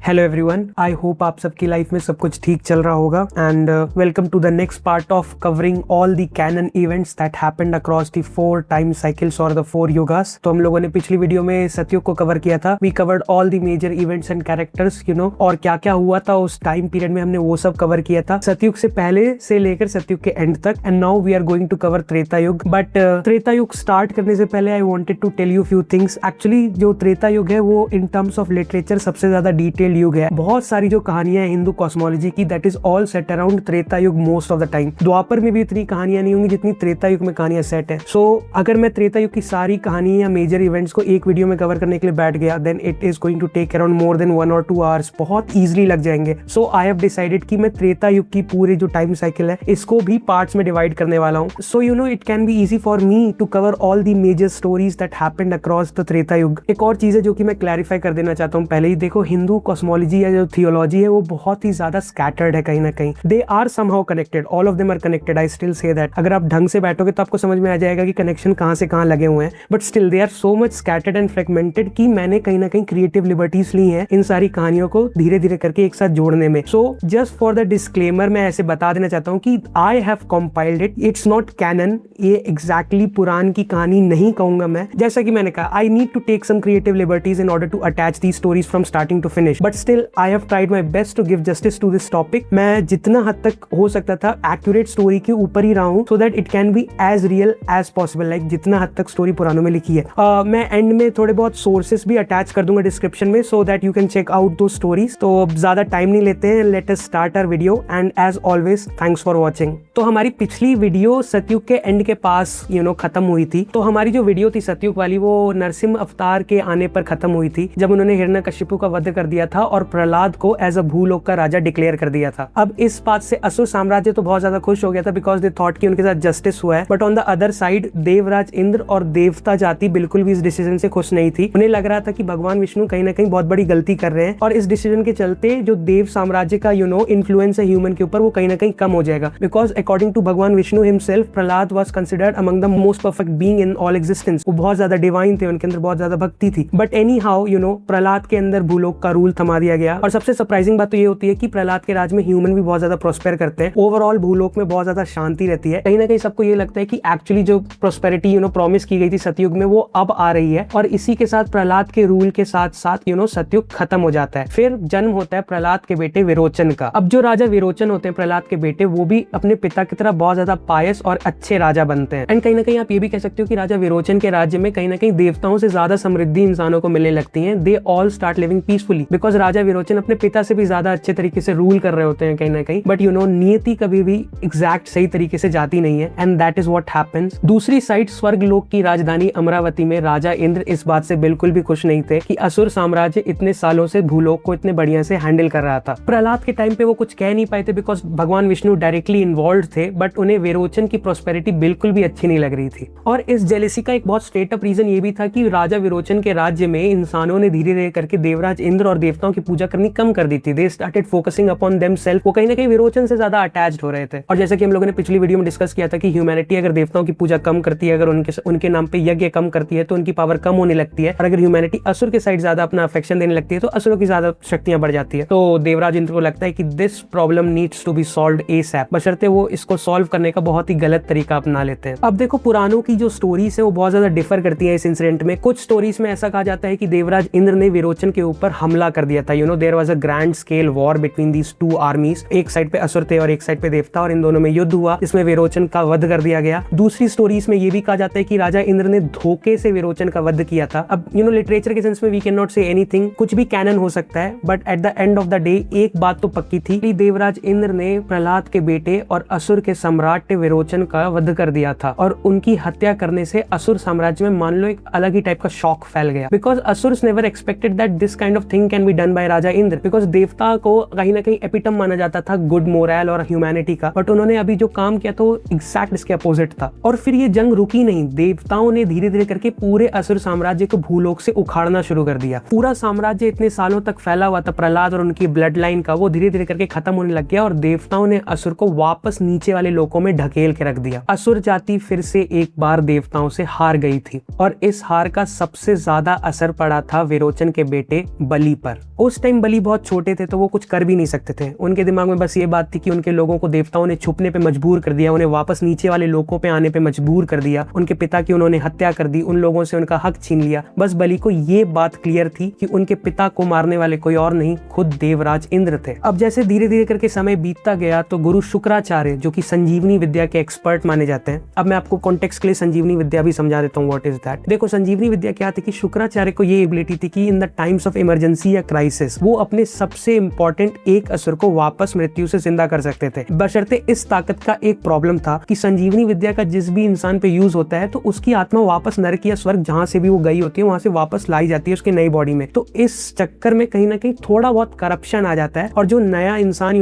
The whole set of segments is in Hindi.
हेलो एवरीवन, आई होप आप सबकी लाइफ में सब कुछ ठीक चल रहा होगा and welcome to the next part of covering all the canon events that happened across the 4 time cycles और द 4 युगास। तो हम लोगों ने पिछली वीडियो में सतयुग को कवर किया था। We covered all the major events and characters और क्या क्या हुआ था उस टाइम पीरियड में, हमने वो सब कवर किया था सतयुग से पहले से लेकर सतयुग के एंड तक। And now we are going to cover Treta Yug. But Treta Yug start करने से पहले I wanted to tell you few things. Actually जो त्रेता युग है वो इन टर्म्स ऑफ लिटरेचर सबसे ज्यादा डिटेल युग है। बहुत सारी जो कहानियां हैं हिंदू कॉस्मोलॉजी की, that is all set around Treta युग मोस्ट ऑफ द टाइम। द्वापर में भी इतनी कहानियां नहीं होंगी जितनी त्रेता युग में कहानियां सेट है। सो अगर मैं त्रेता युग की सारी कहानी या मेजर इवेंट्स को एक वीडियो में कवर करने के लिए बैठ गया, then it is going to take around more than 1 or 2 hours। बहुत इजिली लग जाएंगे। सो आई हैव डिसाइडेड कि मैं त्रेता युग की पूरे जो टाइम साइकिल है इसको भी पार्ट्स में डिवाइड करने वाला हूँ। So it can be easy for me to cover all the major stories that happened across the Treta Yug. एक और चीज है जो कि मैं क्लैरिफाई कर देना चाहता हूँ पहले ही। देखो, हिंदू कॉस्मोलॉजी या जो थियोलॉजी है वो बहुत ही ज्यादा स्कैटर्ड है कहीं ना कहीं। They are somehow connected, all of them are connected, I still say that. अगर आप ढंग से बैठोगे तो आपको समझ में आ जाएगा कि कनेक्शन कहां से कहां लगे हुए हैं। But still they are so much scattered and fragmented कि मैंने कहीं ना कहीं क्रिएटिव लिबर्टीज ली हैं इन सारी कहानियों को धीरे धीरे करके एक साथ जोड़ने में। So just for the disclaimer मैं ऐसे बता देना चाहता हूँ कि I have compiled it, it's not canon. ये एग्जैक्टली पुराण की कहानी नहीं कहूंगा मैं। जैसा कि मैंने कहा, I need to take some creative liberties in order to attach the stories from starting to finish. But still I have tried my best to give justice to this topic. मैं जितना हद तक हो सकता था एक्यूरेट स्टोरी के ऊपर ही रहा हूं, so that it can be as real as possible. Like जितना हद तक स्टोरी पुरानों में लिखी है। मैं एंड में थोड़े बहुत सोर्सेस भी अटैच कर दूंगा डिस्क्रिप्शन में, so that you can check out those stories. तो अब ज्यादा टाइम नहीं लेते हैं, let us start our video and as always thanks for watching. तो हमारी पिछली वीडियो सतयुग के एंड के पास खत्म हुई थी। तो हमारी जो वीडियो थी सतयुग वाली वो नरसिम्हा अवतार के आने पर खत्म हुई थी, जब उन्होंने हिरण्यकशिपु का वध कर दिया था और प्रहलाद को एज अ भूलोक का राजा डिक्लेयर कर दिया था। अब इस बात से असुर साम्राज्य तो बहुत ज्यादा खुश हो गया था बिकॉज दे थॉट कि उनके साथ जस्टिस हुआ है। But on the other side Devraj Indra और देवता जाति बिल्कुल भी इस डिसीजन से खुश नहीं थी। उन्हें लग रहा था कि भगवान विष्णु कहीं ना कहीं बहुत बड़ी गलती कर रहे हैं और इस डिसीजन के चलते जो देव साम्राज्य का इन्फ्लुएंस है ह्यूमन के ऊपर वो कहीं ना कहीं कम हो जाएगा। बिकॉज अकॉर्डिंग टू भगवान Vishnu himself, Prahlad was considered among the most perfect being in all existence. वो बहुत ज्यादा डिवाइन थे, उनके अंदर बहुत ज्यादा भक्ति थी। बट एनी हाउ प्रहलाद के अंदर भूलोक का रूल थमा दिया गया। और सबसे सरप्राइजिंग बात तो ये होती है कि प्रहलाद के राज में ह्यूमन भी बहुत ज्यादा प्रोस्पेर करते हैं। ओवरऑल भूलोक में बहुत ज्यादा शांति रहती है। कहीं ना कहीं सबको ये लगता है कि एक्चुअली जो प्रोस्पेरिटी प्रॉमिस की गई थी सतयुग में वो अब आ रही है। और इसी के साथ प्रहलाद के रूल के साथ साथ सतयुग खत्म हो जाता है। फिर जन्म होता है प्रहलाद के बेटे विरोचन का। अब जो राजा विरोचन होते हैं प्रहलाद के बेटे, वो भी अपने पिता की तरह बहुत ज्यादा पायस और अच्छे राजा बनते हैं। एंड कहीं ना कहीं आप ये भी कह सकते हो कि राजा विरोचन के राज्य में कहीं ना कहीं देवताओं से ज्यादा समृद्धि इंसानों को मिलने लगती है। They all start living peacefully because राजा विरोचन अपने पिता से भी ज्यादा अच्छे तरीके से रूल कर रहे होते हैं कहीं ना कहीं। बट नियति कभी भी एग्जैक्ट सही तरीके से जाती नहीं है and that is what happens. दूसरी साइड स्वर्ग लोक की राजधानी अमरावती में राजा इंद्र इस बात से बिल्कुल भी खुश नहीं थे कि असुर साम्राज्य इतने सालों से भूलोक को इतने बढ़िया से हैंडल कर रहा था। प्रहलाद के टाइम पे वो कुछ कह नहीं पाए थे बिकॉज भगवान विष्णु डायरेक्टली इन्वॉल्व थे। बट उन्हें विरोचन की प्रोस्पेरिटी बिल्कुल भी अच्छी नहीं लग रही थी। और इस जेलेसी का एक बहुत स्ट्रेट अप रीजन ये भी था कि राजा विरोचन के राज्य में इंसानों ने धीरे धीरे करके देवराज इंद्र और देवताओं की पूजा करनी कम कर दी थी। They started focusing upon themselves. वो कहीं ना कहीं विरोचन से ज्यादा अटैच्ड हो रहे थे। और जैसे कि हम लोगों ने पिछली वीडियो में डिस्कस किया था कि ह्यूमैनिटी अगर देवताओं की पूजा कम करती है, अगर उनके नाम पे यज्ञ कम करती है तो उनकी पावर कम होने लगती है। और अगर ह्यूमैनिटी असुर के साइड ज्यादा अपना अफेक्शन देने लगती है तो असुरों की ज्यादा शक्तियां बढ़ जाती है। तो देवराज इंद्र को लगता है कि this problem needs to be solved ASAP, बशर्ते वो इसको सॉल्व करने का बहुत ही गलत तरीका अपना लेते हैं। अब देखो, पुराणों की जो स्टोरीज है वो बहुत ज्यादा डिफर करती है इस इंसिडेंट में। कुछ स्टोरीज में ऐसा कहा जाता है कि देवराज इंद्र ने विरोचन के ऊपर हमला कर दिया था। There was a grand scale war between these two armies. एक साइड पे असुर थे और एक साइड पे देवता, और इन दोनों में युद्ध हुआ जिसमें विरोचन का वध कर दिया गया। दूसरी स्टोरीज में ये भी कहा जाता है कि राजा इंद्र ने धोखे से विरोचन का वध किया था। अब लिटरेचर के सेंस में we can not say anything, कुछ भी कैनन हो सकता है। But at the end of the day एक बात तो पक्की थी कि देवराज इंद्र ने प्रहलाद के बेटे और असुर के सम्राट विरोचन का वध कर दिया था। और उनकी हत्या करने से असुर साम्राज्य में मान लो एक अलग ही टाइप का शॉक फैल गया। Because asurs never expected that this kind of thing can be done by राजा इंद्र। बिकॉज देवता को कहीं ना कहीं एपिटम माना जाता था गुड मोरल और ह्यूमैनिटी का। बट उन्होंने अभी जो काम किया तो एग्जैक्ट इसके अपोजिट था। और फिर ये जंग रुकी नहीं। देवताओं ने धीरे धीरे करके पूरे असुर साम्राज्य को भूलोक से उखाड़ना शुरू कर दिया। पूरा साम्राज्य इतने सालों तक फैला हुआ था प्रहलाद और उनकी ब्लड लाइन का, वो धीरे धीरे करके खत्म होने लग गया। और देवताओं ने असुर को वापस नीचे वाले लोकों में ढकेल के रख दिया। असुर जाति फिर से एक बार देवताओं से हार गई थी। और इस हार का सबसे ज्यादा असर पड़ा था विरोचन के बेटे बलि पर। उस टाइम बलि बहुत छोटे थे तो वो कुछ कर भी नहीं सकते थे। उनके दिमाग में बस ये बात थी कि उनके लोगों को देवताओं ने छुपने पे मजबूर कर दिया, उन्हें वापस नीचे वाले लोकों पे आने पे मजबूर कर दिया, उनके पिता की उन्होंने हत्या कर दी, उन लोगों से उनका हक छीन लिया। बस बलि को ये बात क्लियर थी कि उनके पिता को मारने वाले कोई और नहीं, खुद देवराज इंद्र थे। अब जैसे धीरे धीरे करके समय बीतता गया तो गुरु शुक्राचार्य, जो कि संजीवनी विद्या के एक्सपर्ट माने जाते हैं, अब मैं आपको कॉन्टेक्स्ट के लिए संजीवनी विद्या भी समझा देता हूँ व्हाट इज दैट। देखो, संजीवनी विद्या क्या थी कि शुक्राचार्य को ये एबिलिटी थी कि in the times of emergency या क्राइसिस वो अपने सबसे इंपॉर्टेंट एक असुर को वापस मृत्यु से जिंदा कर सकते थे। बशर्ते इस ताकत का एक प्रॉब्लम था कि संजीवनी विद्या का जिस भी इंसान पे यूज होता है तो उसकी आत्मा वापस नरक या स्वर्ग जहां से भी वो गई होती है वहां से वापस लाई जाती है उसके नई बॉडी में। तो इस चक्कर में कहीं ना कहीं थोड़ा बहुत करप्शन आ जाता है और जो नया इंसान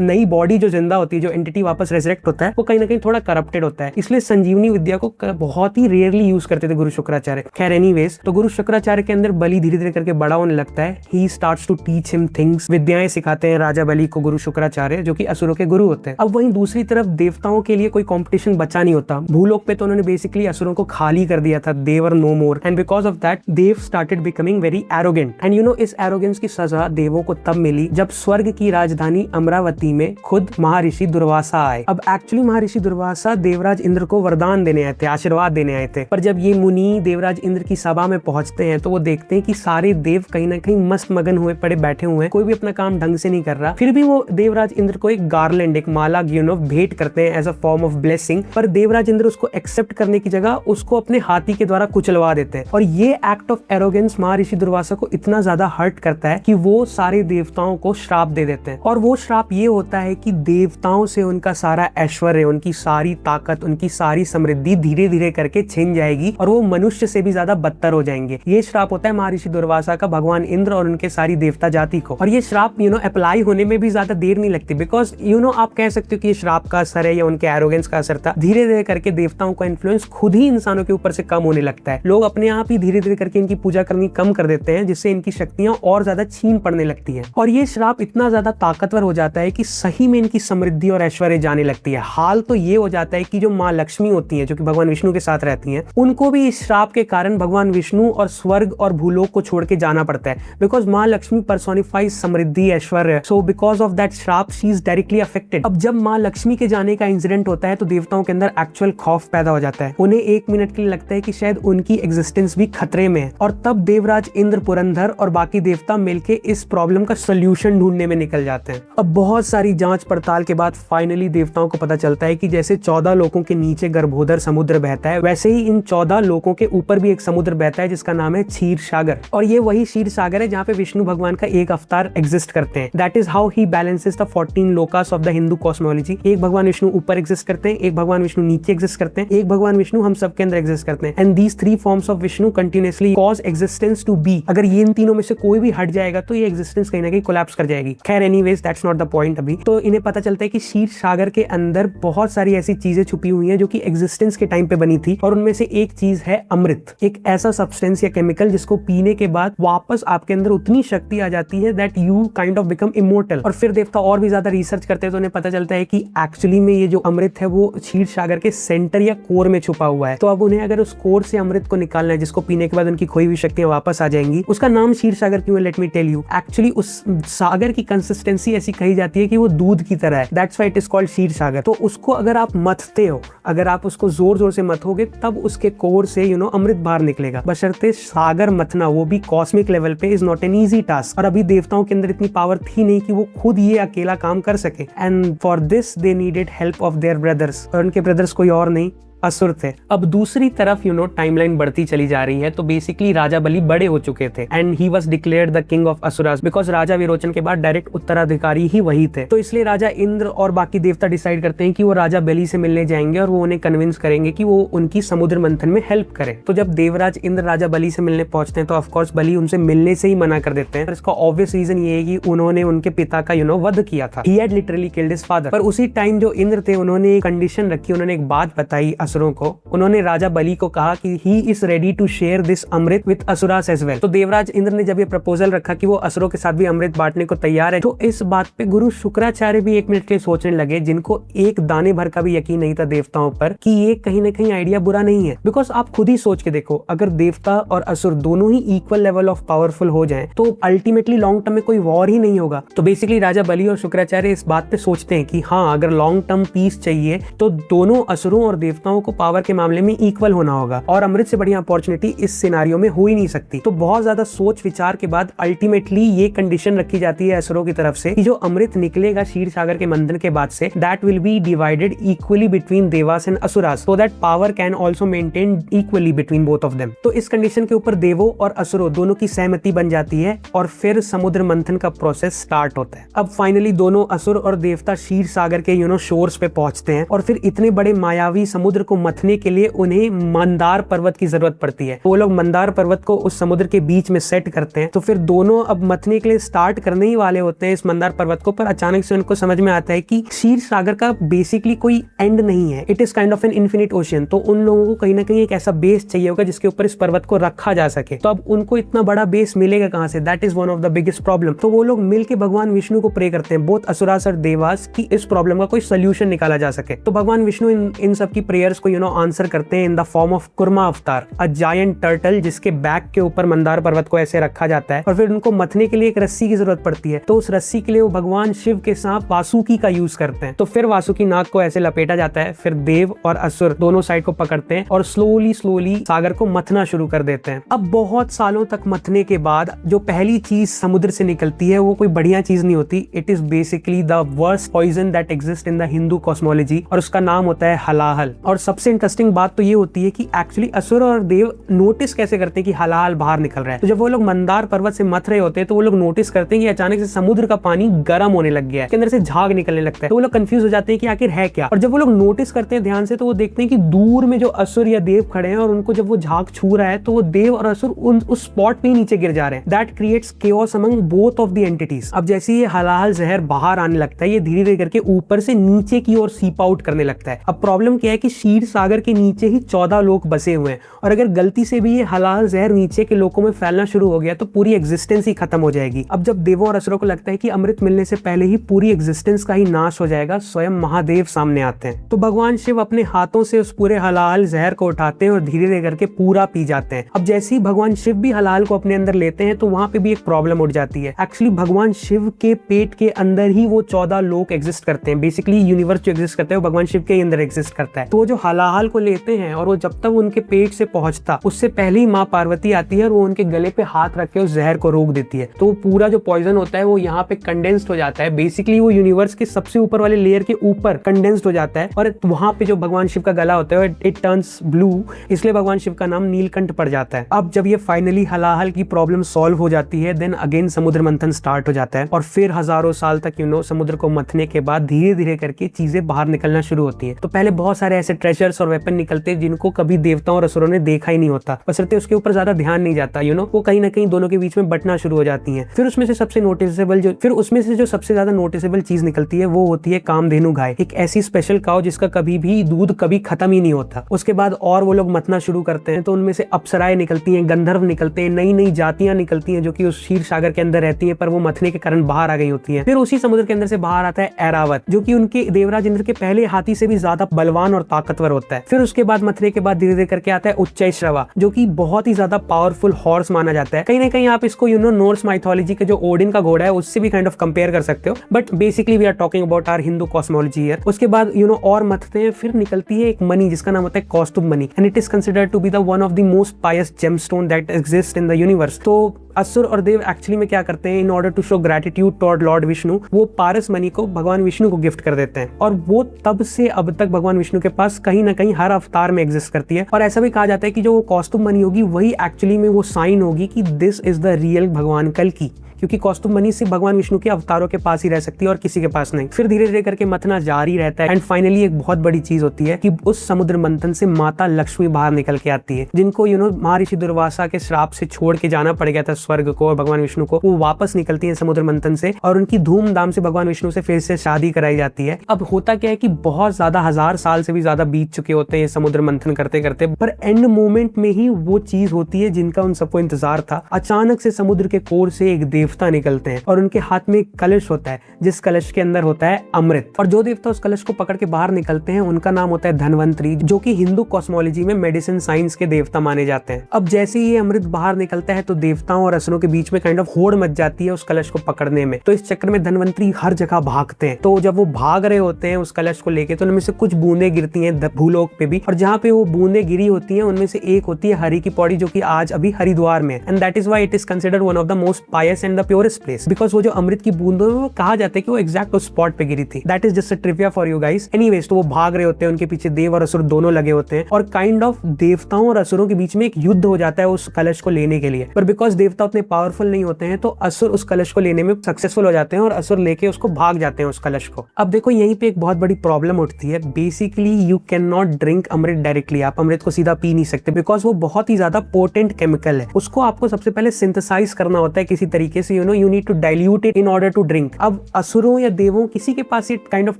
नई बॉडी जो जिंदा होती है, जो एंटिटी वापस रेजरेक्ट होता है, वो कहीं ना कहीं थोड़ा करप्टेड होता है। इसलिए संजीवनी विद्या को बहुत ही रेयरली यूज करते थे गुरु शुक्राचार्य। खैर एनीवेज, तो गुरु शुक्राचार्य के अंदर बलि धीरे धीरे करके बड़ा होने लगता है। He starts to teach him things, विद्याएं सिखाते हैं राजा बलि को गुरु शुक्राचार्य, जो कि असुरों के गुरु होते हैं। अब वहीं दूसरी तरफ देवताओं के लिए कोई कंपटीशन बचा नहीं होता। भूलोक पे तो उन्होंने बेसिकली असुरों को खाली कर दिया था, they were no more, and because of that dev started becoming very arrogant. And इस एरोगेंस की सजा देवों को तब मिली जब स्वर्ग की राजधानी अमरावती में खुद महर्षि दुर्वासा आए। अब एक्चुअली महर्षि दुर्वासा देवराज इंद्र को वरदान देने आए थे, आशीर्वाद देने आए थे। पर जब ये मुनि देवराज इंद्र की सभा में पहुंचते हैं तो वो देखते हैं कि सारे देव कहीं ना कहीं मस्त मगन हुए पड़े बैठे हुए हैं, कोई भी अपना काम ढंग से नहीं कर रहा। फिर भी वो देवराज इंद्र को एक गार्लैंड, एक माला भेंट करते हैं as a form of blessing. पर देवराज इंद्र उसको एक्सेप्ट करने की जगह उसको अपने हाथी के द्वारा कुचलवा देते हैं। और ये एक्ट ऑफ एरोगेंस महर्षि दुर्वासा को इतना ज्यादा हर्ट करता है कि वो सारे देवताओं को श्राप दे देते हैं। और वो श्राप ये होता है कि देवताओं से उनका सारा ऐश्वर्य, उनकी सारी ताकत, उनकी सारी समृद्धि धीरे धीरे करके छिन जाएगी और वो मनुष्य से भी ज्यादा बदतर हो जाएंगे। ये श्राप होता है महर्षि दुर्वासा का भगवान इंद्र और उनके सारी देवता जाति को। और ये श्राप अप्लाई होने में भी ज्यादा देर नहीं लगती, बिकॉज आप कह सकते हो कि ये श्राप का असर है या उनके एरोगेंस का असर था। धीरे धीरे करके देवताओं का इन्फ्लुएंस खुद ही इंसानों के ऊपर से कम होने लगता है। लोग अपने आप ही धीरे धीरे करके इनकी पूजा करनी कम कर देते हैं, जिससे इनकी शक्तियां और ज्यादा छीन पड़ने लगती है। और ये श्राप इतना ज्यादा ताकतवर हो जाता है कि सही में इनकी समृद्धि और ऐश्वर्य जाने लगती है। हाल तो ये हो जाता है कि जो माँ लक्ष्मी होती है, जो कि भगवान विष्णु के साथ रहती हैं, उनको भी इस श्राप के कारण भगवान विष्णु और स्वर्ग और भूलोक को छोड़ के जाना पड़ता है। बिकॉज माँ लक्ष्मी पर्सोनिफाइज समृद्धि, ऐश्वर्य, सो बिकॉज ऑफ दैट श्राप शी इज डायरेक्टली अफेक्टेड। अब जब माँ लक्ष्मी के जाने का इंसिडेंट होता है तो देवताओं के अंदर एक्चुअल खौफ पैदा हो जाता है। उन्हें एक मिनट के लिए लगता है कि शायद उनकी एग्जिस्टेंस भी खतरे में है। और तब देवराज इंद्र, पुरंदर और बाकी देवता मिलके इस प्रॉब्लम का सोल्यूशन ढूंढने में निकल जाते हैं। अब बहुत सारी जांच पड़ताल के बाद फाइनली देवताओं को पता चलता है कि जैसे 14 लोकों के नीचे गर्भोदर समुद्र बहता है, वैसे ही इन 14 लोकों के ऊपर भी एक समुद्र बहता है जिसका नाम है क्षीर सागर। और ये वही क्षीर सागर है जहाँ पे विष्णु भगवान का एक अवतार एग्जिस्ट करते हैं। That is how he balances the 14 Lucas of the Hindu cosmology. एक भगवान विष्णु ऊपर एग्जिस्ट करते हैं, एक भगवान विष्णु नीचे एग्जिस्ट करते हैं, एक भगवान विष्णु हम सब के अंदर एग्जिस्ट करते हैं। And these 3 forms of Vishnu continuously cause existence to be. अगर ये इन तीनों में से कोई भी हट जाएगा तो ये एग्जिस्टेंस कहीं ना कहीं कोलैप्स कर जाएगी। खैर anyways, that's not the point अभी। तो इन्हें पता चलता है कि क्षीर सागर के अंदर बहुत सारी ऐसी चीजें छुपी हुई हैं जो कि एग्जिस्टेंस के टाइम पे बनी थी। और उनमें से एक चीज है अमृत, एक ऐसा सब्सटेंस या केमिकल जिसको पीने के बाद वापस आपके अंदर उतनी शक्ति आ जाती है that you kind of become immortal. और फिर देवता और भी ज्यादा रिसर्च करते हैं तो उन्हें पता चलता है कि एक्चुअली में ये जो अमृत है वो क्षीर सागर के सेंटर या कोर में छुपा हुआ है। तो अब उन्हें अगर उस कोर से अमृत को निकालना है जिसको पीने के बाद उनकी खोई हुई शक्तियां वापस आ जाएंगी। उसका नाम क्षीर सागर क्यों है, let me tell you. Actually उस सागर की कंसिस्टेंसी ऐसी कही जाती है कि वो दूध की तरह है, that's why it is called Kshir Sagar. तो उसको अगर आप मथते हो, अगर आप उसको जोर जोर से मथोगे तब उसके कोर से अमृत बाहर निकलेगा। बशर्ते सागर मथना, वो भी कॉस्मिक लेवल पे, is not an easy task. और अभी देवताओं के अंदर इतनी पावर थी नहीं कि वो खुद ये अकेला काम कर सके। And for this they needed help of their brothers. और उनके ब्रदर्स कोई और नहीं, असुर थे। अब दूसरी तरफ टाइमलाइन बढ़ती चली जा रही है। तो बेसिकली राजा बलि बड़े हो चुके थे and he was declared the king of asuras, because राजा विरोचन के बाद डायरेक्ट उत्तराधिकारी ही वही थे। तो इसलिए राजा इंद्र और बाकी देवता डिसाइड करते हैं कि वो राजा बलि से मिलने जाएंगे और वो उन्हें कन्विंस करेंगे कि वो उनकी समुद्र मंथन में हेल्प करे। तो जब देवराज इंद्र राजा बलि से मिलने पहुंचते हैं तो ऑफकोर्स बलि उनसे मिलने से ही मना कर देते हैं। इसका ऑब्वियस रीजन ये है कि उन्होंने उनके पिता का वध किया था। He had literally killed his father. पर उसी टाइम जो इंद्र थे उन्होंने एक कंडीशन रखी, उन्होंने एक बात बताई असुरों को, उन्होंने राजा बलि को कहा कि he is ready to share this amrit with asuras as well. तो देवराज इंद्र ने जब ये प्रपोजल रखा कि वो असुरों के साथ भी अमृत बांटने को तैयार है, तो इस बात पे गुरु शुक्राचार्य भी एक मिनट के लिए सोचने लगे, जिनको एक दाने भर का भी यकीन नहीं था देवताओं पर कि ये कहीं ना कहीं आइडिया बुरा नहीं है। बिकॉज आप खुद ही सोच के देखो, अगर देवता और असुर दोनों ही इक्वल लेवल ऑफ पावरफुल हो जाएं, तो अल्टीमेटली लॉन्ग टर्म में कोई वॉर ही नहीं होगा। तो बेसिकली राजा बलि और शुक्राचार्य इस बात पे सोचते हैं कि हाँ, अगर लॉन्ग टर्म पीस चाहिए तो दोनों असुरों और देवताओं को पावर के मामले में इक्वल होना होगा, और अमृत से बढ़िया अपॉर्चुनिटी इस सिनारियो में हो ही नहीं सकती। तो बहुत ज्यादा सोच विचार के बाद अल्टीमेटली ये कंडीशन रखी जाती है असुरों की तरफ से कि जो अमृत निकलेगा क्षीर सागर के मंथन के बाद से, that will be divided equally between Dewas and asuras, so that power can also maintain equally between both of them. तो इस कंडीशन के ऊपर देवों और असुरों दोनों की सहमति बन जाती है और फिर समुद्र मंथन का प्रोसेस स्टार्ट होता है। अब फाइनली दोनों असुर और देवता क्षीर सागर के शोर्स पे पहुंचते हैं, और फिर इतने बड़े मायावी समुद्र को मथने के लिए उन्हें मंदार पर्वत की जरूरत पड़ती है। वो लोग मंदार पर्वत को उस समुद्र के बीच में सेट करते हैं। तो फिर दोनों अब मथने के लिए स्टार्ट करने ही वाले होते हैं इस मंदार पर्वत को, पर अचानक से उनको समझ में आता है कि क्षीर सागर का बेसिकली कोई एंड नहीं है, it is kind of an infinite ocean. तो उन लोगों को कहीं ना कहीं एक ऐसा बेस चाहिए होगा जिसके ऊपर इस पर्वत को रखा जा सके। तो अब उनको इतना बड़ा बेस मिलेगा कहां से? That is one of the biggest problem. तो वो लोग मिलकर भगवान विष्णु को प्रे करते हैं, बोथ असुरास और देवास, की इस प्रॉब्लम का कोई सोल्यूशन निकाला जा सके। तो भगवान विष्णु इन सब की प्रेयर्स को आंसर करते हैं in the form of Kurma avatar, a giant turtle, जिसके बैक के ऊपर मंदार पर्वत को ऐसे रखा जाता है, और फिर उनको मथने के लिए एक रस्सी की जरूरत पड़ती है। तो उस रस्सी के लिए वो भगवान शिव के सांप वासुकी का यूज करते हैं। तो फिर वासुकी नाग को ऐसे लपेटा जाता है, फिर देव और असुर दोनों साइड को पकड़ते हैं और स्लोली सागर को मथना शुरू कर देते हैं। अब बहुत सालों तक मथने के बाद जो पहली चीज समुद्र से निकलती है वो कोई बढ़िया चीज नहीं होती। It is basically the worst poison that exist in the Hindu cosmology, और उसका नाम होता है हलाहल। और सबसे इंटरेस्टिंग बात तो ये होती है कि एक्चुअली असुर और देव नोटिस कैसे करते हैं कि हलाहल बाहर निकल रहा है। तो जब वो लोग मंदार पर्वत से मथ रहे होते हैं तो वो लोग नोटिस करते हैं कि अचानक से समुद्र का पानी गर्म होने लग गया है, इसके अंदर से झाग निकलने लगता है। तो वो लोग कंफ्यूज हो जाते हैं कि आखिर है क्या। और जब वो लोग नोटिस करते हैं ध्यान से, तो वो देखते हैं कि दूर में जो असुर या देव खड़े हैं, और उनको जब वो झाग छू रहा है तो वो देव और असुर उस स्पॉट पे ही नीचे गिर जा रहे हैं। That creates chaos among both of the entities. अब जैसे ये हलाहल जहर बाहर आने लगता है, ये धीरे धीरे करके ऊपर से नीचे की ओर सीप आउट करने लगता है। अब प्रॉब्लम क्या है कि क्षीर सागर के नीचे ही 14 लोक बसे हुए हैं, और अगर गलती से भी ये हलाहल जहर नीचे के लोकों में फैलना शुरू हो गया तो पूरी एग्जिस्टेंस ही खत्म हो जाएगी। अब जब देवों और असुरों को लगता है कि अमृत मिलने से पहले ही पूरी एग्जिस्टेंस का ही नाश हो जाएगा, स्वयं महादेव सामने आते हैं। तो भगवान शिव अपने हाथों से उस पूरे हलाहल जहर को उठाते हैं और धीरे धीरे करके पूरा पी जाते हैं। अब जैसे ही भगवान शिव भी हलाहल को अपने अंदर लेते हैं तो वहां पे भी एक प्रॉब्लम उठ जाती है। एक्चुअली भगवान शिव के पेट के अंदर ही वो 14 लोक एग्जिस्ट करते हैं। बेसिकली यूनिवर्स जो एग्जिस्ट करता है वो भगवान शिव के अंदर एग्जिस्ट करता है। तो वो जो हलाहल को लेते हैं और वो जब तक उनके पेट से पहुंचता उससे पहले ही माँ पार्वती आती है और वो उनके गले पे हाथ रख के उस जहर को रोक देती है। तो पूरा जो पॉइजन होता है वो यहाँ पे कंडेंस्ड हो जाता है। बेसिकली वो यूनिवर्स के सबसे ऊपर वाले लेयर के ऊपर कंडेंस्ड हो जाता है, और वहां पे जो भगवान शिव का गला होता है इट टर्न्स ब्लू, इसलिए भगवान शिव का नाम नीलकंठ पड़ जाता है। अब जब ये फाइनली हलाहल की प्रॉब्लम सॉल्व हो जाती है, देन अगेन समुद्र मंथन स्टार्ट हो जाता है, और फिर हजारों साल तक समुद्र को मथने के बाद धीरे धीरे करके चीजें बाहर निकलना शुरू होती हैं। तो पहले बहुत सारे ऐसे ट्रेजर्स और वेपन निकलते हैं जिनको कभी देवताओं और असुरों ने देखा ही नहीं होता, बशर्ते उसके ऊपर ज्यादा ध्यान नहीं जाता। वो कहीं ना कहीं दोनों के बीच में बटना शुरू हो जाती हैं। फिर उसमें से जो सबसे ज्यादा नोटिसेबल चीज निकलती है वो होती है कामधेनु गाय, एक ऐसी स्पेशल काउ जिसका कभी भी दूध कभी खत्म ही नहीं होता। उसके बाद और वो लोग मथना शुरू करते हैं तो उनमें से अप्सराएं निकलती हैं, गंधर्व निकलते हैं, नई नई जातियां निकलती हैं जो कि उस क्षीर सागर के अंदर रहती हैं, पर वो मथने के कारण बाहर आ गई होती हैं। फिर उसी समुद्र के अंदर से बाहर आता है ऐरावत, जो कि उनके देवराज इंद्र के पहले हाथी से भी ज्यादा बलवान और ताकतवर होता है। फिर उसके बाद मथने के बाद धीरे धीरे करके आता है उच्चैश्रवा, जो कि बहुत ही ज्यादा पावरफुल हॉर्स माना जाता है। कहीं ना कहीं आप इसको नॉर्स माइथोलॉजी के जो ओडिन का घोड़ा है उससे भी काइंड ऑफ कंपेयर कर सकते हो, but basically we are talking about our Hindu cosmology here. उसके बाद और मथते हैं, फिर निकलती है एक मनी जिसका नाम होता है Kaustubh Mani, and it is considered to be the one of the most pious gemstone that exist in the universe. तो असुर और देव एक्चुअली में क्या करते हैं, in order to show gratitude toward lord Vishnu, वो पारस मनी को भगवान विष्णु को गिफ्ट कर देते हैं, और वो तब से अब तक भगवान विष्णु के पास कहीं ना कहीं हर अवतार में एग्जिस्ट करती है। और ऐसा भी कहा जाता है कि जो कौस्तुभ मनी होगी वही एक्चुअली में वो साइन होगी कि दिस इज द रियल भगवान कल्कि, क्योंकि कौस्तुभ मणि सिर्फ भगवान विष्णु के अवतारों के पास ही रह सकती है और किसी के पास नहीं। फिर धीरे धीरे करके मथना जारी रहता है एंड फाइनली एक बहुत बड़ी चीज होती है कि उस समुद्र मंथन से माता लक्ष्मी बाहर निकल के आती है, जिनको महर्षि दुर्वासा के श्राप से छोड़ के जाना पड़ गया था स्वर्ग को और भगवान विष्णु को। वो वापस निकलती है समुद्र मंथन से और उनकी धूमधाम से भगवान विष्णु से फिर से शादी कराई जाती है। अब होता क्या है कि बहुत ज्यादा 1000 साल से भी ज्यादा बीत चुके होते हैं समुद्र मंथन करते करते, पर एंड मोमेंट में ही वो चीज होती है जिनका उन सबको इंतजार था। अचानक से समुद्र के कोर से एक देवता निकलते हैं और उनके हाथ में एक कलश होता है, जिस कलश के अंदर होता है अमृत। और जो देवता उस कलश को पकड़ के बाहर निकलते हैं उनका नाम होता है धनवंतरी, जो कि हिंदू कॉस्मोलॉजी में मेडिसिन साइंस के देवता माने जाते हैं। अब जैसे ही ये अमृत बाहर निकलता है तो देवताओं और असुरों के बीच में काइंड ऑफ होड़ मच जाती है उस कलश को पकड़ने में। तो इस चक्कर में धनवंतरी हर जगह भागते हैं। तो जब वो भाग रहे होते हैं उस कलश को लेके तो उनमें से कुछ बूंदे गिरती हैं भूलोक पे भी, और जहाँ पे वो बूंदे गिरी होती हैं उनमें से एक होती है हरि की पौड़ी, जो कि आज अभी हरिद्वार में है। And that is why it is considered one of the most pious and the purest place, because वो जो अमृत की बूंदों में कहा जाता है कि वो एग्जैक्ट उस स्पॉट पे गिरी थी। That is just a trivia for you guys. Anyways, तो वो भाग रहे होते हैं, उनके पीछे देव और असुर दोनों लगे होते हैं और काइंड ऑफ देवताओं और असुरों के बीच में एक युद्ध हो जाता है उस कलश को लेने के लिए। पर बिकॉज देवता उतने पावरफुल नहीं होते हैं तो असुर उस कलश को लेने में सक्सेसफुल हो जाते हैं और असुर लेके उसको भाग जाते हैं उस कलश को। अब देखो यहीं पे एक बहुत बड़ी प्रॉब्लम उठती है। Basically you can not drink amrit directly, आप अमृत को सीधा पी नहीं सकते बिकॉज वो बहुत ही ज्यादा पोटेंट केमिकल है। उसको आपको सबसे पहले सिंथेसाइज करना होता है किसी तरीके से, you need to dilute it in order to drink. अब असुरों या देवों किसी के पास ये काइंड ऑफ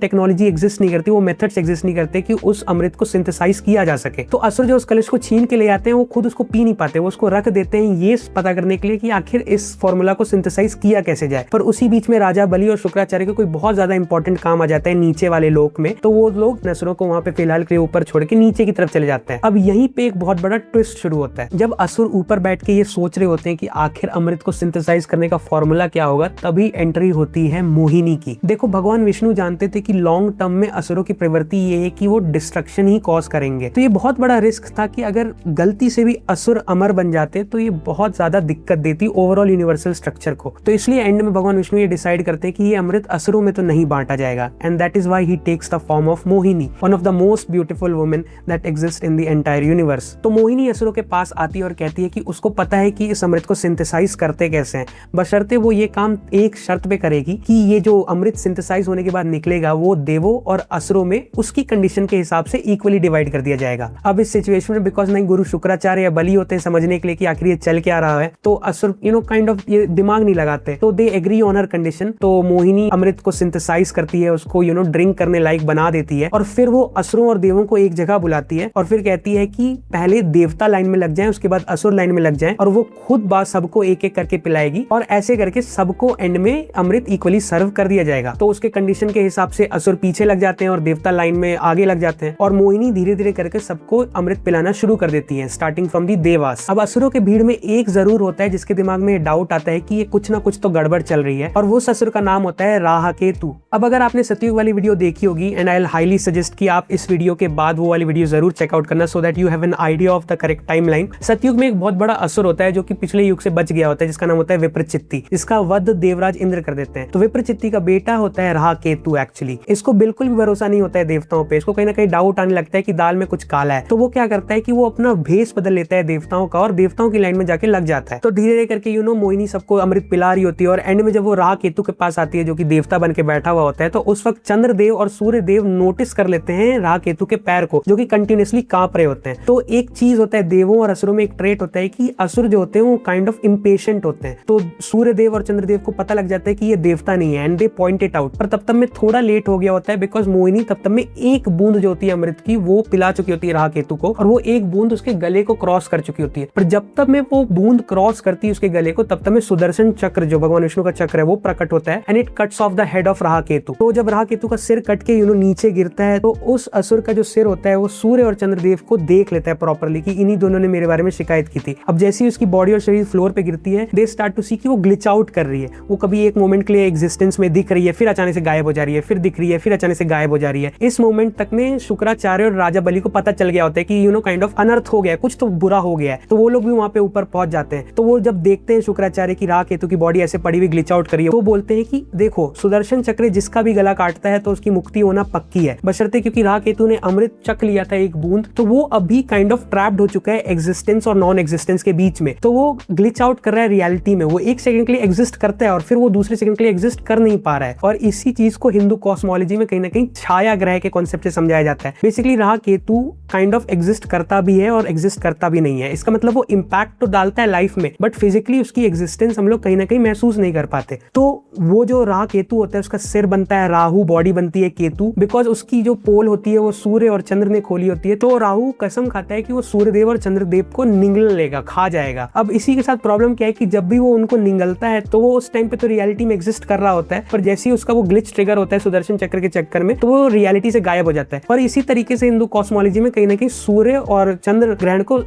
टेक्नोलॉजी एग्जिस्ट नहीं करती, वो मेथड्स एग्जिस्ट नहीं करते कि उस अमृत को सिंथेसाइज किया जा सके। तो असुर जो उस कलश को छीन के ले आते हैं वो खुद उसको पी नहीं पाते, वो उसको रख देते हैं ये पता करने के लिए कि आखिर इस फॉर्मूला को सिंथेसाइज किया कैसे जाए। पर उसी बीच में राजा बलि और शुक्राचार्य को कोई बहुत ज्यादा इंपॉर्टेंट काम आ जाता है नीचे वाले लोक में, तो वो लोग असुरों को वहां पे फिलहाल के ऊपर छोड़ के नीचे की तरफ चले जाते हैं। अब यहीं पे एक बहुत बड़ा ट्विस्ट शुरू होता है। जब असुर ऊपर बैठ के ये सोच रहे होते हैं कि आखिर अमृत को सिंथेसाइज करने का फॉर्मूला क्या होगा, तभी एंट्री होती है मोहिनी की। देखो भगवान विष्णु जानते थे कि लॉन्ग टर्म में असुरों की प्रवृत्ति ये है कि वो डिस्ट्रक्शन ही कॉज करेंगे, तो ये बहुत बड़ा रिस्क था कि अगर गलती से भी असुर अमर बन जाते तो ये बहुत ज्यादा दिक्कत देती ओवरऑल यूनिवर्सल स्ट्रक्चर को। तो इसलिए एंड में भगवान विष्णु ये डिसाइड करते हैं कि ये अमृत असुरों में तो नहीं बांटा जाएगा, and that is why he takes the form of Mohini, one of the most beautiful women that exist in the entire universe. तो मोहिनी असुरों के पास आती है और कहती है कि उसको पता है कि इस अमृत को सिंथेसाइज करते कैसे हैं, बशर्ते वो ये काम एक शर्त पे करेगी कि ये जो अमृत सिंथेसाइज होने के बाद निकलेगा वो देवों और असुरों में उसकी कंडीशन के हिसाब से इक्वली डिवाइड कर दिया जाएगा। अब इस सिचुएशन में बिकॉज नहीं गुरु शुक्राचार्य या बलि होते हैं समझने के लिए कि आखिर ये चल क्या रहा है, तो असुर काइंड ऑफ ये दिमाग नहीं लगाते, तो they agree on her condition. तो मोहिनी अमृत को सिंथेसाइज करती है, उसको ड्रिंक करने लायक बना देती है और फिर वो असुरों और देवों को एक जगह बुलाती है और फिर कहती है कि पहले देवता लाइन में लग जाएं, उसके बाद असुर लाइन में लग जाएं और वो खुद बात सबको एक एक करके पिलाएगी और ऐसे करके सबको एंड में अमृत इक्वली सर्व कर दिया जाएगा। तो उसके कंडीशन के हिसाब से असुर पीछे लग जाते हैं और देवता लाइन में आगे लग जाते हैं और मोहिनी धीरे धीरे करके सबको अमृत पिलाना शुरू कर देती है, स्टार्टिंग फ्रॉम दी देवास। अब असुरों के भीड़ में एक जरूर होता है जिसके दिमाग में डाउट आता है कि ये कुछ ना कुछ तो गड़बड़ चल रही है, और वो असुर का नाम होता है राहकेतु। अब अगर आपने सतयुग वाली वीडियो देखी होगी, and I will highly suggest कि आप इस वीडियो के बाद वो वाली वीडियो जरूर चेकआउट करना, सो that you have an idea of the correct timeline. सतयुग में एक बहुत बड़ा असुर होता है जो कि पिछले युग से बच गया होता है, जिसका नाम होता है विप्रचित्ती, जिसका वध देवराज इंद्र कर देते हैं। तो विप्रचित्ती का बेटा होता है राहकेतु। एक्चुअली इसको बिल्कुल भी भरोसा नहीं होता है देवताओं पे, इसको कहीं ना कहीं डाउट आने लगता है कि दाल में कुछ काला है। तो वो क्या करता है कि वो अपना भेष बदल लेता है देवताओं का और देवताओं की लाइन में जाके लग जाता है। तो धीरे धीरे करके मोहिनी सबको अमृत पिला रही होती है और एंड में जब वो राहकेतु के पास आती है जो कि देवता बन के बैठा हुआ होता है, तो उस वक्त चंद्रदेव और सूर्यदेव नोटिस कर लेते हैं राहकेतु के पैर को, जो कि कंटिन्यूअसली कांप रहे होते हैं। तो एक चीज होता है देवों और असुरों में एक ट्रेट होता है कि असुर जो होते हैं वो काइंड ऑफ इम्पेशेंट होते हैं। तो सूर्यदेव और चंद्रदेव को पता लग जाता है कि ये देवता नहीं है, and they point it out. पर तब में थोड़ा लेट हो गया होता है बिकॉज मोहिनी तब में एक बूंद जो होती है अमृत की वो पिला चुकी होती है राहकेतु को, और वो एक बूंद उसके गले को क्रॉस कर चुकी होती है। पर जब तक में वो बूंद क्रॉस करती है उसके गले को, तब तक में सुदर्शन चक्र जो भगवान विष्णु का चक्र है वो प्रकट होता है, and it cuts off the head of Rahuketu. तो जब राहकेतु का सिर कट के नीचे गिरता है, तो उस असुर का जो सिर होता है वो सूर्य और चंद्रदेव को देख लेता है प्रॉपर्ली कि इन्हीं दोनों ने मेरे बारे में शिकायत की थी। अब जैसे ही उसकी बॉडी और शरीर फ्लोर पे गिरती है, दे स्टार्ट टू सी कि वो ग्लिच आउट कर रही है। वो कभी एक मोमेंट के लिए एग्जिस्टेंस में दिख रही है, फिर अचानक से गायब हो जा रही है, फिर दिख रही है, फिर अचानक से गायब हो जा रही है। इस मोमेंट तक में शुक्राचार्य और राजा बलि को पता चल गया होता है कि काइंड ऑफ अनर्थ हो गया, कुछ तो बुरा हो गया है। तो वो लोग भी वहां पे ऊपर पहुंच जाते हैं। तो वो जब देखते हैं शुक्राचार्य की राहकेतु की बॉडी ऐसे पड़ी हुई ग्लिच आउट करी है, तो बोलते हैं कि देखो सुदर्शन चक्र जिसका भी गला काटता है तो उसकी मुक्ति होना पक्की है, बशर्ते क्योंकि राहकेतु ने अमृत चख लिया था एक बूंद, तो वो अभी काइंड ऑफ ट्रैप्ड हो चुका है एग्जिस्टेंस और नॉन एग्जिस्टेंस के बीच में। तो वो ग्लिच आउट कर रहा है रियलिटी में, वो एक सेकंड सेकंड के लिए एग्जिस्ट करता है और फिर वो दूसरे सेकंड के लिए एग्जिस्ट कर नहीं पा रहा है। और इसी चीज को हिंदू कॉस्मोलॉजी में कहीं ना कहीं छाया ग्रह के कॉन्सेप्ट से समझाया जाता है। Basically Rahu Ketu kind of exist करता भी है और एग्जिस्ट करता भी नहीं है। इसका मतलब वो इम्पैक्ट तो डालता है लाइफ में, बट फिजिकली उसकी एग्जिस्टेंस हम लोग कहीं ना कहीं महसूस नहीं कर पाते। तो वो जो राहु केतु होता है, उसका सिर बनता है राहु, बॉडी बनती है केतु, बिकॉज उसकी जो पोल होती है वो सूर्य और चंद्र ने खोली होती है। तो राहु कसम खाता है कि वो सूर्यदेव और चंद्रदेव को निगल लेगा, खा जाएगा। अब इसी के साथ प्रॉब्लम क्या है कि जब भी वो उनको निगलता है तो वो उस टाइम पे तो रियलिटी में एग्जिस्ट कर रहा होता है, पर जैसे ही उसका वो ग्लिच ट्रिगर होता है सुदर्शन चक्र के चक्कर में, तो वो रियलिटी से गायब हो जाता है। और इसी तरीके से हिंदू कॉस्मोलॉजी में कहीं ना कहीं सूर्य और चंद्र ग्रहण को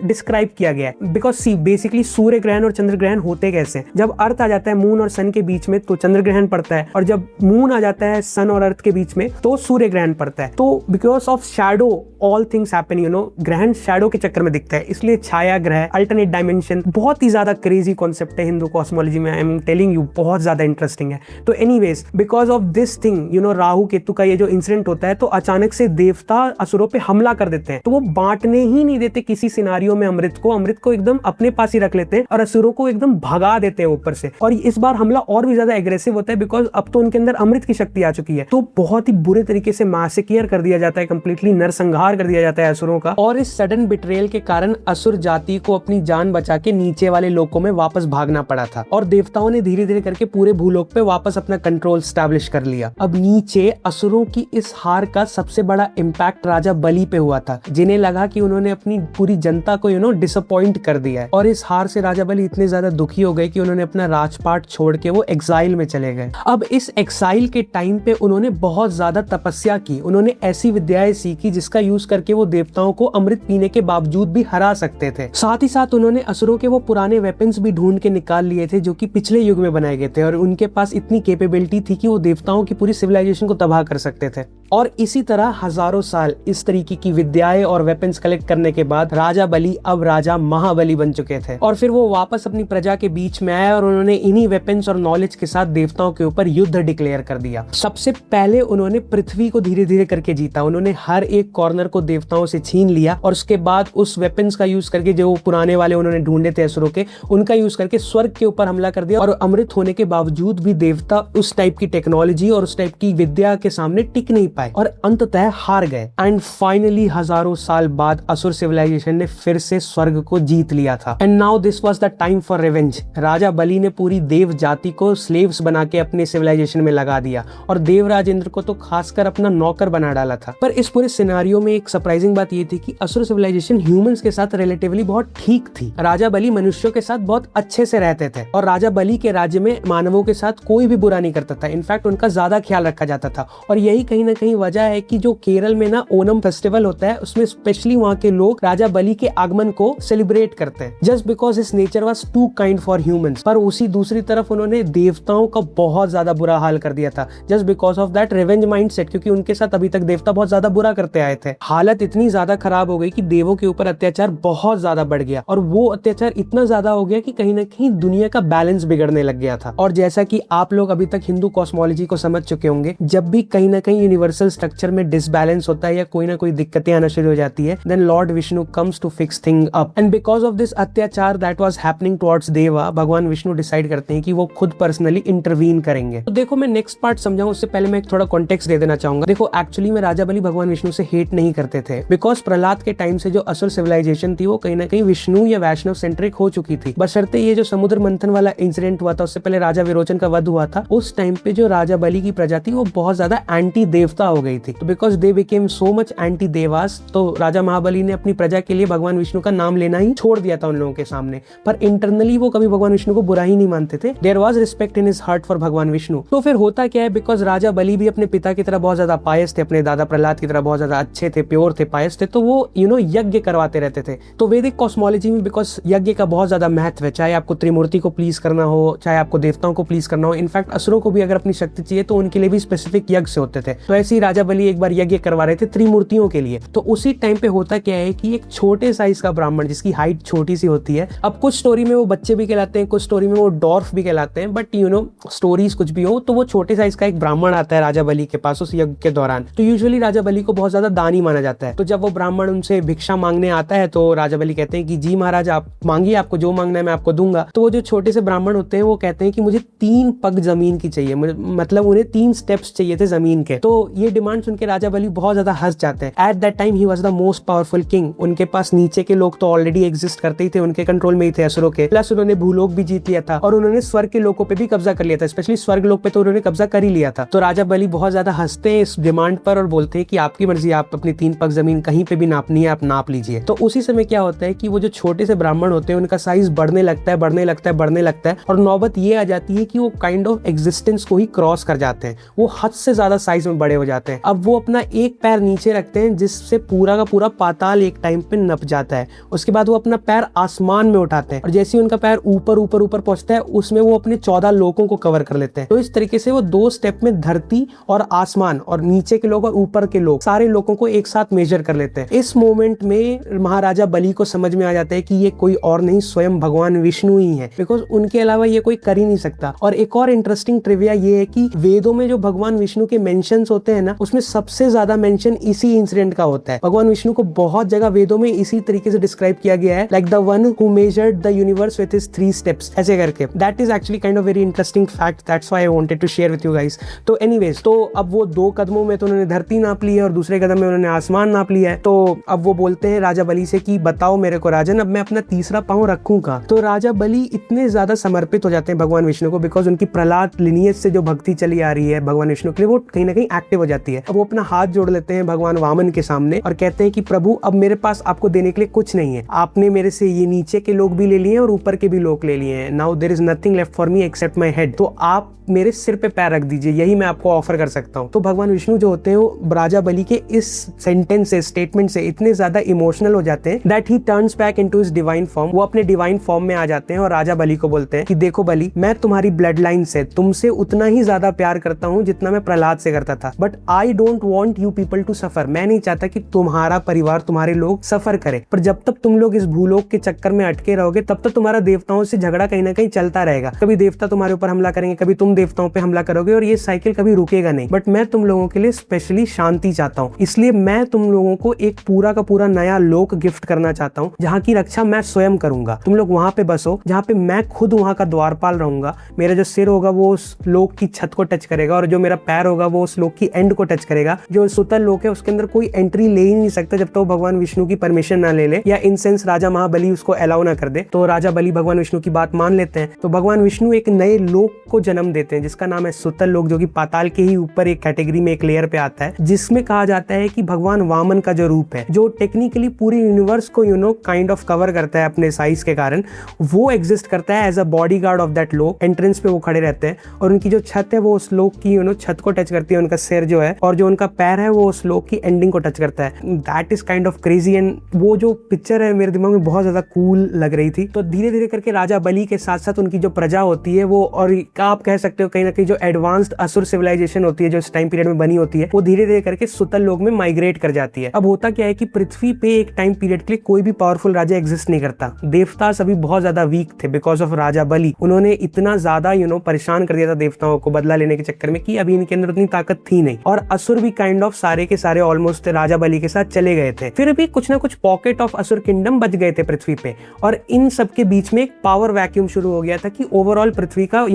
डिस्क्राइब किया गया है। बिकॉज सी बेसिकली सूर्य ग्रहण और चंद्र ग्रहण होते कैसे, जब अर्थ आ जाता है मून और सन के बीच में तो चंद्र ग्रहण पड़ता है, और जब मून आ जाता है सन और अर्थ के बीच में तो सूर्य ग्रहण पड़ता है। तो because of shadow all things happen, ग्रहण शैडो के चक्कर में दिखता है, इसलिए छाया ग्रह, अल्टरनेट डायमेंशन, बहुत ही ज्यादा क्रेजी कॉन्सेप्ट है हिंदू कॉस्मोलॉजी में। आई एम टेलिंग यू, बहुत ज्यादा इंटरेस्टिंग है। तो anyways, because of this thing Rahu Ketu का ये जो इंसिडेंट होता है, तो अचानक से देवता असुरों पे हमला कर देते हैं। तो वो बांटने ही नहीं देते किसी सिनारियो में अमृत को एकदम अपने पास ही रख लेते हैं और असुरों को एकदम भगा देते हैं ऊपर से। और इस बार हमला और भी ज्यादा एग्रेसिव होता है, बिकॉज अब तो उनके अंदर अमृत की शक्ति आ चुकी है। तो बहुत ही बुरे तरीके से मैसेकियर कर दिया जाता है, कंप्लीटली नरसंहार कर दिया जाता है असुरों का। और इस सडन बिट्रेयल के कारण असुर जाति को अपनी जान बचा के नीचे वाले लोकों में वापस भागना पड़ा था, और देवताओं ने धीरे धीरे करके पूरे भूलोक पे वापस अपना कंट्रोल स्टैब्लिश कर लिया। अब नीचे असुरों की इस हार का सबसे बड़ा इम्पैक्ट राजा बलि पे हुआ था, जिन्हें लगा कि उन्होंने अपनी पूरी जनता को डिसअपॉइंट कर दिया है। और इस हार से राजा बलि इतने ज्यादा दुखी हो गए कि उन्होंने अपना राजपाट छोड़ के वो एक्साइल में चले गए। अब इस एक्साइल के टाइम पे उन्होंने बहुत ज्यादा तपस्या की, उन्होंने ऐसी विद्याएं सीखी जिसका यूज करके वो देवताओं को अमृत पीने के बावजूद भी हरा सकते थे। साथ ही साथ उन्होंने असुरों के वो पुराने वेपन्स भी ढूंढ के निकाल लिए थे जो कि पिछले युग में बनाए गए थे, और उनके पास इतनी कैपेबिलिटी थी कि वो देवताओं की पूरी सिविलाइजेशन को तबाह कर सकते थे। और इसी तरह हजारों साल इस तरीके की विद्याएं और वेपन्स कलेक्ट करने के बाद राजा बलि अब राजा महाबली बन चुके थे, और फिर वो वापस अपनी प्रजा के बीच में आए और उन्होंने इन्हीं वेपन्स और नॉलेज के साथ देवताओं के ऊपर युद्ध डिक्लेयर कर दिया। सबसे पहले उन्होंने पृथ्वी को धीरे धीरे करके जीता, उन्होंने हर एक कॉर्नर को देवताओं से छीन लिया, और उसके बाद उस वेपन्स का यूज करके, जो पुराने वाले उन्होंने ढूंढे थे असुरों के, उनका यूज करके स्वर्ग के ऊपर हमला कर दिया। और अमृत होने के बावजूद भी देवता उस टाइप की टेक्नोलॉजी और उस टाइप की विद्या के सामने टिक नहीं पाए और अंततः हार गए। एंड फाइनली हजारों साल बाद असुर सिविलाइजेशन ने फिर से स्वर्ग को जीत लिया था। And now this was the time for revenge. राजा बलि ने पूरी देव जाति को स्लेव्स बना के अपने सिविलाइजेशन में लगा दिया, और देवराज इंद्र को तो खासकर अपना नौकर बना डाला था। पर इस पूरे सिनेरियो में एक सरप्राइजिंग बात ये थी कि असुर सिविलाइजेशन ह्यूमंस के साथ रिलेटिवली बहुत ठीक थी। राजा बलि मनुष्यों के साथ बहुत अच्छे से रहते थे, और राजा बलि के राज्य में मानवों के साथ कोई भी बुरा नहीं करता था, इनफैक्ट उनका ज्यादा ख्याल रखा जाता था। और यही कहीं ना कहीं वजह है कि जो केरल में ना ओनम फेस्टिवल होता है, उसमें स्पेशली वहाँ के लोग राजा बलि के आगमन को सेलिब्रेट करते हैं, just because his nature was too kind for humans. पर उसी दूसरी तरफ उन्होंने देवताओं का बहुत ज्यादा बुरा हाल कर दिया था, just because of that revenge mindset, क्योंकि उनके साथ अभी तक देवता बहुत ज्यादा बुरा करते आए थे। हालत इतनी ज्यादा खराब हो गई कि देवों के ऊपर अत्याचार बहुत ज्यादा बढ़ गया, और वो अत्याचार इतना ज्यादा हो गया कि कहीं ना कहीं दुनिया का बैलेंस बिगड़ने लग गया था। और जैसा कि आप लोग अभी तक हिंदू कॉस्मोलॉजी को समझ चुके होंगे, जब भी कहीं ना कहीं यूनिवर्सल स्ट्रक्चर में डिसबैलेंस होता है या कोई ना कोई दिक्कतें आना शुरू हो जाती है, then lord Vishnu comes to fix thing up. And because of this atyachar that was happening towards deva, Bhagwan Vishnu decide करते हैं कि वो खुद पर्सनली इंटरवीन करेंगे। तो देखो, मैं नेक्स्ट पार्ट समझाऊं उससे पहले मैं एक थोड़ा कॉन्टेक्स्ट दे देना चाहूंगा। देखो, एक्चुअली में राजा बलि भगवान विष्णु से हेट नहीं करते थे, बिकॉज प्रहलाद के टाइम से जो असुर सिविलाइजेशन थी वो कहीं ना कहीं विष्णु या वैष्णव सेंट्रिक हो चुकी थी। बशर्ते ये जो समुद्र मंथन वाला इंसिडेंट हुआ था, उससे पहले राजा विरोचन का वध हुआ था, उस टाइम पे जो राजा बलि की प्रजा थी वो बहुत ज्यादा एंटी देवता हो गई थी। तो because they became so much anti Dewas, तो राजा महाबली ने अपनी प्रजा के लिए भगवान विष्णु का नाम लेना ही छोड़ दिया था उन लोगों के सामने। पर इंटरनली वो कभी भगवान विष्णु को बुरा ही नहीं मानते थे। There was respect in his heart for Bhagwan Vishnu. तो फिर होता क्या है, बिकॉज राजा बलि भी अपने पिता की तरह बहुत ज्यादा पायस थे, अपने दादा प्रहलाद की तरह बहुत ज्यादा अच्छे थे, प्योर थे, पायस थे, तो वो यज्ञ करवाते रहते थे। तो वैदिक कॉस्मोलॉजी में बिकॉज यज्ञ का बहुत ज्यादा महत्व है, चाहे आपको त्रिमूर्ति को प्लीज करना हो, चाहे आपको देवताओं को प्लीज करना हो, इनफैक्ट असुरों को भी अगर अपनी शक्ति चाहिए तो उनके लिए भी स्पेसिफिक यज्ञ से होते थे। तो ऐसे ही राजा बलि एक बार यज्ञ करवा रहे थे त्रिमूर्तियों के लिए। तो उसी टाइम पे होता क्या है कि एक छोटे साइज का ब्राह्मण जिसकी हाइट छोटी सी होती है, अब कुछ स्टोरी में वो बच्चे भी कहलाते हैं, कुछ स्टोरी में वो डॉर्फ भी कहलाते हैं, बट स्टोरीज कुछ भी हो, तो वो छोटे साइज का एक ब्राह्मण आता है राजा बलि के पास उस यज्ञ के दौरान। तो यूजुअली राजा बलि को बहुत ज्यादा दानी माना जाता है। तो जब वो ब्राह्मण उनसे भिक्षा मांगने आता है तो राजा बलि कहते हैं कि जी महाराज आप मांगिए, आपको जो मांगना है मैं आपको दूंगा। तो वो जो छोटे से ब्राह्मण होते हैं वो कहते हैं कि मुझे 3 पग जमीन की चाहिए, मतलब उन्हें 3 स्टेप्स चाहिए थे जमीन के। तो ये डिमांड सुन के राजा बलि बहुत ज्यादा हंस जाते हैं। At that time he was the most powerful king. उनके पास नीचे के लोग तो ऑलरेडी एग्जिस्ट करते ही थे, उनके कंट्रोल में ही थे असुरों के, प्लस उन्होंने भूलोक भी जीत लिया था और उन्होंने स्वर्ग के लोगों पे भी कब्जा कर लिया था, स्पेशली स्वर्ग लोक पे तो उन्होंने कब्जा कर ही लिया था। तो राजा बलि बहुत ज्यादा हंसते हैं इस डिमांड पर और बोलते हैं कि आपकी मर्जी, आप अपनी 3 पग जमीन कहीं पे भी नापनी है आप नाप लीजिए। तो उसी समय क्या होता है कि वो जो छोटे से ब्राह्मण होते हैं उनका साइज बढ़ने लगता है, बढ़ने लगता है, बढ़ने लगता है, और नौबत ये आ जाती है कि वो काइंड ऑफ एग्जिस्टेंस को ही क्रॉस कर जाते हैं। वो हद से ज्यादा साइज में बड़े हो जाते हैं। अब वो अपना एक पैर नीचे रखते हैं जिससे पूरा का पूरा पाताल एक टाइम पे नप जाता है। उसके बाद वो अपना पैर आसमान में उठाते हैं और जैसे ही उनका पैर ऊपर ऊपर ऊपर पहुंचता है उसमें वो अपने 14 लोकों को कवर कर लेते हैं। तो इस तरीके से वो 2 स्टेप में धरती और आसमान और नीचे के लोग और ऊपर के लोग सारे लोगों को एक साथ मेजर कर लेते हैं। इस मोमेंट में महाराजा बलि को समझ में आ जाता है कि ये कोई और नहीं स्वयं भगवान विष्णु ही है, बिकॉज उनके अलावा ये कोई कर ही नहीं सकता। और एक और इंटरेस्टिंग ट्रिविया ये है कि वेदों में जो भगवान विष्णु के मेंशंस होते हैं ना, उसमें सबसे ज्यादा मेंशन इसी इंसिडेंट का होता है। भगवान विष्णु को बहुत जगह वेदों में इसी तरीके से डिस्क्राइब किया गया है, like the one who measured the universe with his 3 steps, ऐसे करके। That is actually kind of very interesting fact, that's why I wanted to share with you guys. तो एनीवेज, तो अब वो 2 कदमों में तो उन्होंने धरती नाप ली है और दूसरे कदम में उन्होंने आसमान नाप लिया है। तो अब वो बोलते हैं राजा बलि से कि बताओ मेरे को राजन, अब मैं अपना तीसरा पांव रखूंगा। तो राजा बलि इतने ज्यादा समर्पित हो जाते हैं भगवान विष्णु को, बिकॉज उनकी प्रहलाद लिनियज से जो भक्ति चली आ रही है भगवान विष्णु के लिए, वो कहीं ना कहीं एक्टिव हो जाती है। अब वो अपना हाथ जोड़ लेते हैं भगवान वामन के सामने और कहते हैं कि प्रभु अब मेरे पास आपको देने के लिए कुछ नहीं है, आपने मेरे से ये नीचे के लोग भी ले लिए और ऊपर के भी लोग ले लिए हैं। Now there is nothing left for me except my head. तो आप मेरे सिर पे पैर रख दीजिए, यही मैं आपको ऑफर कर सकता हूँ। तो भगवान विष्णु जो होते हैं वो राजा बलि के इस सेंटेंस से, स्टेटमेंट से इतने ज्यादा इमोशनल हो जाते हैं that he turns back into his divine form. वो अपने डिवाइन फॉर्म में आ जाते हैं और राजा बलि को बोलते हैं कि देखो बलि, मैं तुम्हारी ब्लड लाइन से तुमसे उतना ही ज्यादा प्यार करता हूँ जितना मैं प्रहलाद से करता था, but I don't want you people to suffer. मैं नहीं चाहता कि तुम्हारा परिवार, तुम्हारे लोग सफर करे, पर जब तक तुम लोग इस भूलोक के चक्कर में अटके रहोगे तब तक तुम्हारा देवताओं से झगड़ा कहीं ना कहीं चलता रहेगा। कभी देवता तुम्हारे ऊपर हमला करेंगे, कभी तुम देवताओं पे हमला करोगे, और ये साइकिल कभी रुकेगा नहीं। बट मैं तुम लोगों के लिए स्पेशली शांति चाहता हूँ, इसलिए मैं तुम लोगों को एक पूरा का पूरा नया लोक गिफ्ट करना चाहता हूँ जहाँ की रक्षा मैं स्वयं करूंगा। तुम लोग वहां पे बसो जहाँ पे मैं खुद वहां का द्वारपाल रहूंगा। मेरा जो सिर होगा वो उस लोक की छत को टच करेगा और जो मेरा पैर होगा वो उस लोक की एंड को टच करेगा। जो सुतल लोक है उसके अंदर कोई एंट्री ले ही नहीं सकता जब तक तो भगवान विष्णु की परमिशन ना ले ले या इन सेंस राजा महाबली उसको अलाउ ना कर दे। तो राजा बलि भगवान विष्णु की बात मान लेते हैं। तो भगवान विष्णु एक नए लोक को जन्म देते हैं जिसका नाम है सुतल लोक, जो कि पाताल के ही ऊपर एक कैटेगरी में एक लेयर पे आता है, जिसमें कहा जाता है कि भगवान वामन का जो रूप है, जो टेक्निकली पूरे यूनिवर्स को काइंड ऑफ कवर करता है अपने साइज के कारण, वो एग्जिस्ट करता है as a body guard of that lok. Entrance पे वो खड़े रहते हैं और उनकी जो छत है वो उस लोक की छत को टच करती है, उनका सिर जो है, और जो उनका पैर है वो उस लोक की एंडिंग को टच करता है। That is kind of crazy and वो जो पिक्चर है मेरे दिमाग में बहुत ज्यादा कूल लग रही थी। तो धीरे धीरे करके राजा बलि के साथ साथ उनकी जो प्रजा होती है वो, और आप कह सकते हो कहीं ना कहीं जो एडवांस्ड असुर सिविलाइजेशन होती है जो इस टाइम पीरियड में बनी होती है, वो धीरे धीरे करके सुतल लोक में माइग्रेट कर जाती है। अब होता क्या है कि पृथ्वी पे एक टाइम पीरियड के लिए कोई भी पावरफुल राजा एग्जिस्ट नहीं करता। देवता सभी बहुत ज्यादा वीक थे बिकॉज ऑफ राजा बलि। उन्होंने इतना ज्यादा परेशान कर दिया था देवताओं को बदला लेने के चक्कर में कि अभी इनके अंदर उतनी ताकत थी नहीं, और असुर भी काइंड ऑफ सारे के सारे ऑलमोस्ट राजा बलि के साथ चले गए थे। फिर भी कुछ ना कुछ पॉकेट ऑफ असुर किंगडम बच गए थे पृथ्वी पे, और इन सब के बीच में एक पावर वैक्यूम शुरू हो गया था कि ओवरऑल पृथ्वी का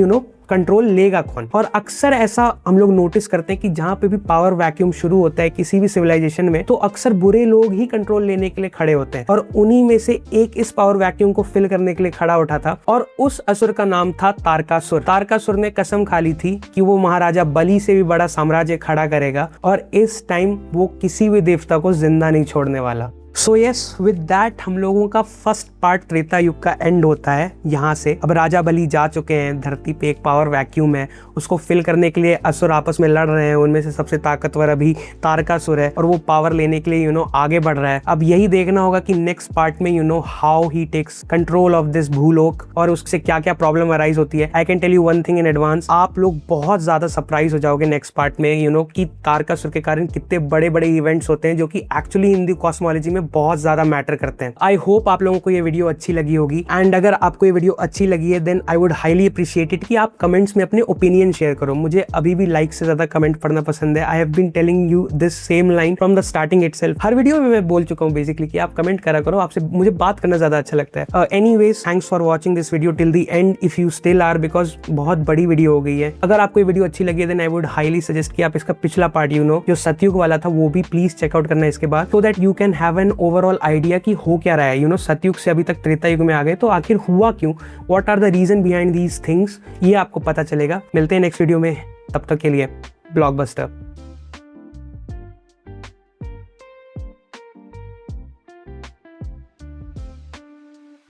कंट्रोल लेगा कौन। और अक्सर ऐसा हम लोग नोटिस करते हैं कि जहां पे भी पावर वैक्यूम शुरू होता है किसी भी सिविलाइजेशन में, तो अक्सर बुरे लोग ही कंट्रोल लेने के लिए खड़े होते हैं, और उन्हीं में से एक इस पावर वैक्यूम को फिल करने के लिए खड़ा उठा था, और उस असुर का नाम था तारकासुर। तारकासुर ने कसम खा ली थी कि वो महाराजा बलि से भी बड़ा साम्राज्य खड़ा करेगा, और इस टाइम वो किसी भी देवता को जिंदा नहीं छोड़ने वाला। सो यस, विद दैट हम लोगों का फर्स्ट पार्ट त्रेता युग का एंड होता है यहाँ से। अब राजा बलि जा चुके हैं, धरती पे एक पावर वैक्यूम है, उसको फिल करने के लिए असुर आपस में लड़ रहे हैं। उनमें से सबसे ताकतवर अभी तारकासुर है और वो पावर लेने के लिए आगे बढ़ रहा है। अब यही देखना होगा कि नेक्स्ट पार्ट में how he takes control of this भूलोक और उससे क्या क्या प्रॉब्लम अराइज होती है। I can tell you one thing in advance, आप लोग बहुत ज्यादा सरप्राइज हो जाओगे नेक्स्ट पार्ट में कि तारकासुर के कारण कितने बड़े बड़े इवेंट्स होते हैं जो कि एक्चुअली इन दी कॉस्मोलॉजी में बहुत ज्यादा मैटर करते हैं। आई होप आप लोगों को ये वीडियो अच्छी लगी होगी, एंड अगर आपको ये वीडियो अच्छी लगी है then I would highly appreciate it कि आप कमेंट्स में अपने ओपिनियन शेयर करो। मुझे अभी भी लाइक से ज्यादा कमेंट पढ़ना पसंद है। I have been telling you this same line from the starting itself. हर वीडियो में मैं बोल चुका हूँ बेसिकली कि आप कमेंट करा करो, आपसे मुझे बात करना ज्यादा अच्छा लगता है। Anyways, thanks for watching this video till the end if you still are, because बहुत बड़ी वीडियो हो गई है। अगर आपको ये वीडियो अच्छी लगी है then I would highly suggest कि आप इसका पिछला पार्ट जो सतयुग वाला था वो भी प्लीज चेकआउट करना इसके बाद, सो that you can have an overall idea कि हो क्या रहा है। सतयुग से अभी तक त्रेता युग में आ गए तो आखिर हुआ क्यों, what are the reason behind these things, ये आपको पता चलेगा। मिलते हैं नेक्स्ट वीडियो में, तब तक के लिए ब्लॉकबस्टर।